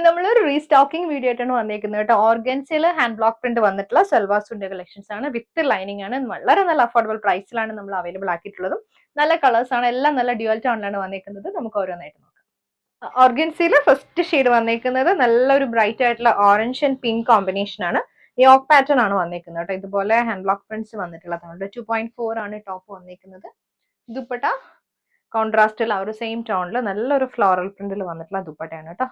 നമ്മളൊരു restocking video ആയിട്ടാണ് വന്നേക്കുന്നത് കേട്ടോ. ഓർഗൻസിൽ ഹാൻഡ് ബ്ലോക്ക് പ്രിന്റ് വന്നിട്ടുള്ള സൽവാർ സൂട്ടിന്റെ കളക്ഷൻസ് ആണ്. വിത്ത് ലൈനിങ് ആണ്. വളരെ നല്ല അഫോർഡബിൾ പ്രൈസിലാണ് നമ്മൾ അവൈലബിൾ ആക്കിയിട്ടുള്ളതും. നല്ല കളേഴ്സ് ആണ്. എല്ലാം നല്ല ഡ്യുവൽ ടോണിലാണ് വന്നേക്കുന്നത്. നമുക്ക് ഓരോന്നായിട്ട് നോക്കാം. ഓർഗൻസിൽ ഫസ്റ്റ് ഷെയ്ഡ് വന്നേക്കുന്നത് നല്ലൊരു ബ്രൈറ്റ് ആയിട്ടുള്ള ഓറഞ്ച് ആൻഡ് പിങ്ക് കോമ്പിനേഷൻ ആണ്. യോക്ക് പാറ്റേൺ ആണ് വന്നേക്കുന്നത് കേട്ടോ. ഇതുപോലെ ഹാൻഡ് ബ്ലോക്ക് പ്രിന്റ്സ് വന്നിട്ടുള്ളതാണ്. 2.4 ആണ് ടോപ്പ് വന്നേക്കുന്നത്. ദുപ്പട്ട കോൺട്രാസ്റ്റിൽ ആ ഒരു സെയിം ടോണിൽ നല്ലൊരു ഫ്ലോറൽ പ്രിന്റിൽ വന്നിട്ടുള്ള ദുപ്പട്ടയാണ് കേട്ടോ.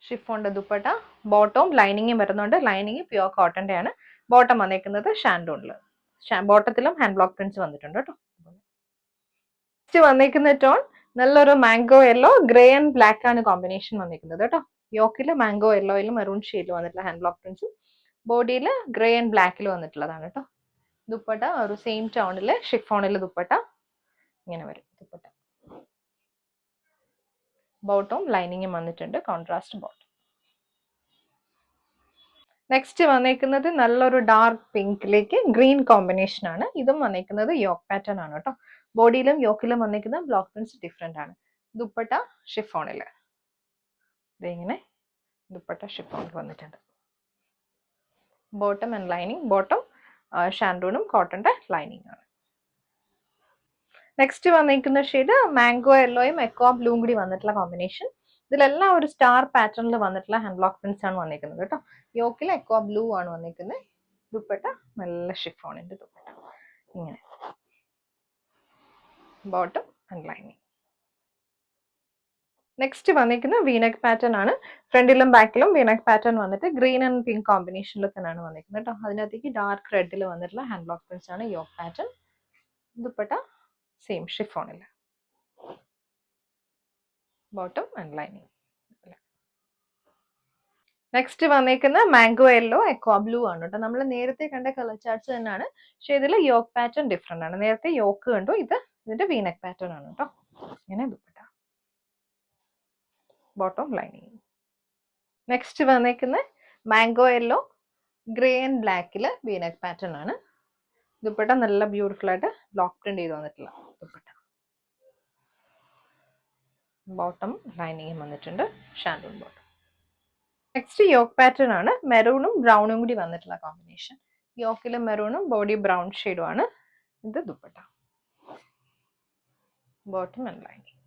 ഷിഫോണിന്റെ ദുപ്പട്ട, ബോട്ടവും ലൈനിങ്ങും വരുന്നുണ്ട്. ലൈനിങ് പ്യുവർ കോട്ടന്റെ ആണ്. ബോട്ടം വന്നേക്കുന്നത് ഷാൻഡൂണില്. ബോട്ടത്തിലും ഹാൻഡ് ബ്ലോക്ക് പ്രിന്റ്സ് വന്നിട്ടുണ്ട് കേട്ടോ. നെക്സ്റ്റ് വന്നേക്കുന്ന ടോൺ നല്ലൊരു mango yellow, grey and black ആണ് കോമ്പിനേഷൻ വന്നിരിക്കുന്നത് കേട്ടോ. യോക്കില് മാംഗോ യെല്ലോയിലും മെറൂൺ ഷെയ്ഡിൽ വന്നിട്ടുള്ള ഹാൻഡ് ബ്ലോക്ക് പ്രിന്റ്സും ബോഡിയിൽ ഗ്രേ ആൻഡ് ബ്ലാക്കിൽ വന്നിട്ടുള്ളതാണ് കേട്ടോ. ദുപ്പട്ട ഒരു സെയിം ടോണില് ഷിഫോണില് ദുപ്പട്ട ഇങ്ങനെ വരും. ദുപ്പട്ട ബോട്ടവും ലൈനിങ്ങും വന്നിട്ടുണ്ട്. Contrast bottom. നെക്സ്റ്റ് വന്നേക്കുന്നത് നല്ലൊരു ഡാർക്ക് പിങ്കിലേക്ക് ഗ്രീൻ കോമ്പിനേഷൻ ആണ്. ഇതും വന്നേക്കുന്നത് യോക്ക് പാറ്റേൺ ആണ് കേട്ടോ. ബോഡിയിലും യോക്കിലും വന്നേക്കുന്ന ബ്ലോക്ക് പ്രിന്റ്സ് ഡിഫറെന്റ് ആണ്. ദുപ്പട്ട ഷിഫോണില് ഇതിങ്ങനെ ദുപ്പട്ട ഷിഫോണിൽ വന്നിട്ടുണ്ട്. ബോട്ടം ആൻഡ് ലൈനിങ്, ബോട്ടം ഷാൻഡൂണും കോട്ടന്റെ ലൈനിങ് ആണ്. നെക്സ്റ്റ് വന്നിരിക്കുന്ന ഷെയ്ഡ് മാംഗോ യെല്ലോയും എക്വാ ബ്ലൂയും കൂടി വന്നിട്ടുള്ള കോമ്പിനേഷൻ. ഇതിലെല്ലാം ഒരു സ്റ്റാർ പാറ്റേണിൽ വന്നിട്ടുള്ള ഹാൻഡ് ബ്ലോക്ക് പ്രിന്റ്സ് ആണ് വന്നിരിക്കുന്നത് കേട്ടോ. യോക്കിൽ എക്വാ ബ്ലൂ ആണ് വന്നിരിക്കുന്നത്. ദുപ്പട്ട നല്ല ഷിഫോണിന്റെ ദുപ്പട്ട ഇങ്ങനെ. Bottom and lining. നെക്സ്റ്റ് വന്നിരിക്കുന്ന വീനെക്ക് പാറ്റേൺ ആണ്. ഫ്രണ്ടിലും ബാക്കിലും വീനെക്ക് പാറ്റേൺ വന്നിട്ട് ഗ്രീൻ ആൻഡ് പിങ്ക് കോമ്പിനേഷനിൽ തന്നെയാണ് വന്നിരിക്കുന്നത് കേട്ടോ. അതിനകത്തേക്ക് ഡാർക്ക് റെഡിൽ വന്നിട്ടുള്ള ഹാൻഡ് ബ്ലോക്ക് പ്രിന്റ്സ് ആണ് യോക്ക് പാറ്റേൺ. ദുപ്പട്ട സെയിം ഷിഫോണിൽ. Bottom and lining. നെക്സ്റ്റ് വന്നേക്കുന്ന മാംഗോ യെല്ലോ എക്വാ ബ്ലൂ ആണ് കേട്ടോ. നമ്മൾ നേരത്തെ കണ്ട കളർ ചാർട്ട്സ് തന്നെയാണ്. പക്ഷെ ഇതിൽ യോക്ക് പാറ്റേൺ ഡിഫറെന്റ് ആണ്. നേരത്തെ യോക്ക് കണ്ടു, ഇത് ഇതിന്റെ വീനെക്ക് പാറ്റേൺ ആണ് കേട്ടോ. ഇങ്ങനെ ദുപ്പട്ട, ബോട്ടം ലൈനിങ്. നെക്സ്റ്റ് വന്നേക്കുന്ന മാംഗോ യെല്ലോ ഗ്രേ ആൻഡ് ബ്ലാക്കില് വീനെക്ക് പാറ്റേൺ ആണ്. ദുപ്പട്ട നല്ല ബ്യൂട്ടിഫുൾ ആയിട്ട് ബ്ലോക്ക് പ്രിന്റ് ചെയ്ത് വന്നിട്ടുള്ള ദുപ്പട്ട. ബോട്ടം ലൈനിങ്ങും വന്നിട്ടുണ്ട്. ഷാൻഡൂൺ ബോട്ടം. നെക്സ്റ്റ് യോക്ക് പാറ്റേൺ ആണ്. മെറൂണും ബ്രൗണും കൂടി വന്നിട്ടുള്ള കോമ്പിനേഷൻ. യോക്കിലും മെറൂണും ബോഡി ബ്രൗൺ ഷെയ്ഡും ആണ്. ഇത് ദുപ്പട്ട, ബോട്ടം ആൻഡ് ലൈനിങ്.